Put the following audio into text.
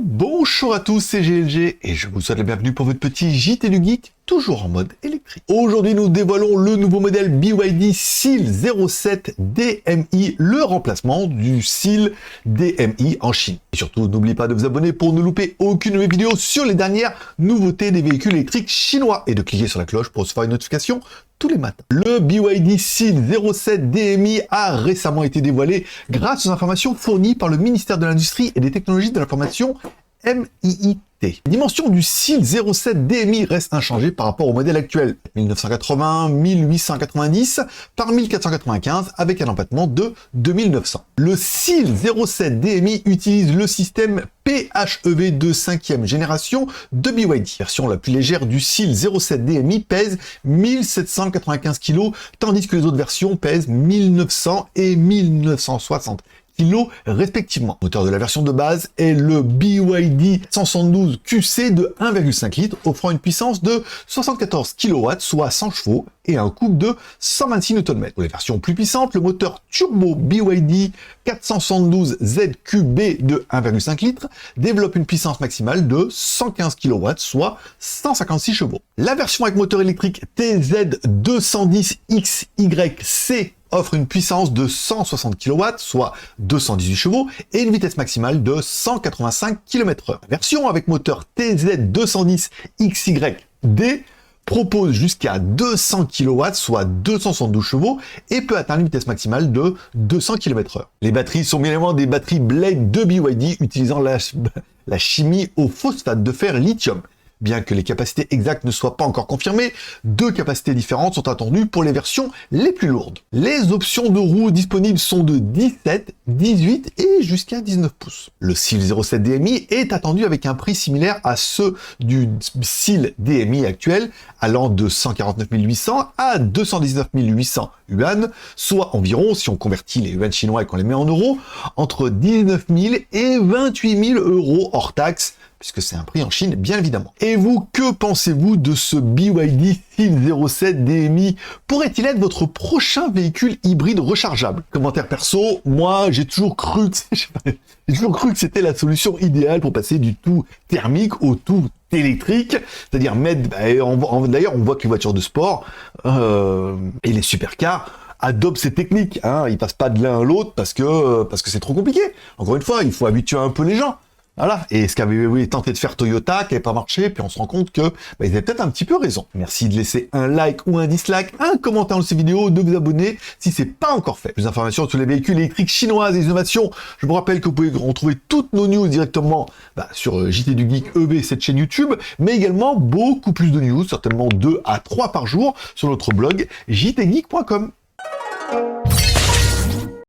Bonjour à tous, c'est GLG et je vous souhaite la bienvenue pour votre petit JT du Geek, toujours en mode électrique. Aujourd'hui, nous dévoilons le nouveau modèle BYD Seal 07 DMI, le remplacement du Seal DMI en Chine. Et surtout, n'oubliez pas de vous abonner pour ne louper aucune nouvelle vidéo sur les dernières nouveautés des véhicules électriques chinois et de cliquer sur la cloche pour recevoir une notification tous les matins. Le BYD Seal 07 DMI a récemment été dévoilé grâce aux informations fournies par le ministère de l'Industrie et des Technologies de l'Information MIIT. Les dimensions du Seal 07 DMI restent inchangées par rapport au modèle actuel, 1980 1890 par 1495 avec un empattement de 2900. Le Seal 07 DMI utilise le système PHEV de 5e génération de BYD. La version la plus légère du Seal 07 DMI pèse 1795 kg, tandis que les autres versions pèsent 1900 et 1960 kg respectivement. Le moteur de la version de base est le BYD 172 QC de 1,5 litres, offrant une puissance de 74 kW, soit 100 chevaux, et un couple de 126 Nm. Pour les versions plus puissantes, le moteur turbo BYD 472 ZQB de 1,5 litres développe une puissance maximale de 115 kW, soit 156 chevaux. La version avec moteur électrique TZ210XYC offre une puissance de 160 kW, soit 218 chevaux, et une vitesse maximale de 185 km/h. La version avec moteur TZ210XYD propose jusqu'à 200 kW, soit 272 chevaux, et peut atteindre une vitesse maximale de 200 km/h. Les batteries sont bien évidemment des batteries Blade de BYD utilisant la chimie au phosphate de fer lithium. Bien que les capacités exactes ne soient pas encore confirmées, deux capacités différentes sont attendues pour les versions les plus lourdes. Les options de roues disponibles sont de 17, 18 et jusqu'à 19 pouces. Le Seal 07 DMI est attendu avec un prix similaire à ceux du Seal DMI actuel, allant de 149 800 à 219 800 yuan, soit environ, si on convertit les yuan chinois et qu'on les met en euros, entre 19 000 et 28 000 euros hors taxes, puisque c'est un prix en Chine, bien évidemment. Et vous, que pensez-vous de ce BYD Seal 07 DMI? Pourrait-il être votre prochain véhicule hybride rechargeable? Commentaire perso, moi, j'ai toujours cru que c'était la solution idéale pour passer du tout thermique au tout électrique, c'est-à-dire mettre, d'ailleurs, on voit que les voitures de sport et les supercars adoptent ces techniques, hein, ils passent pas de l'un à l'autre parce que c'est trop compliqué. Encore une fois, il faut habituer un peu les gens. Voilà, et ce qu'avait tenté de faire Toyota, qui n'avait pas marché, puis on se rend compte que ils avaient peut-être un petit peu raison. Merci de laisser un like ou un dislike, un commentaire dans cette vidéo, de vous abonner si c'est pas encore fait. Plus d'informations sur les véhicules électriques chinois et les innovations, je vous rappelle que vous pouvez retrouver toutes nos news directement sur JT du Geek EV, cette chaîne YouTube, mais également beaucoup plus de news, certainement 2 à 3 par jour, sur notre blog jtgeek.com.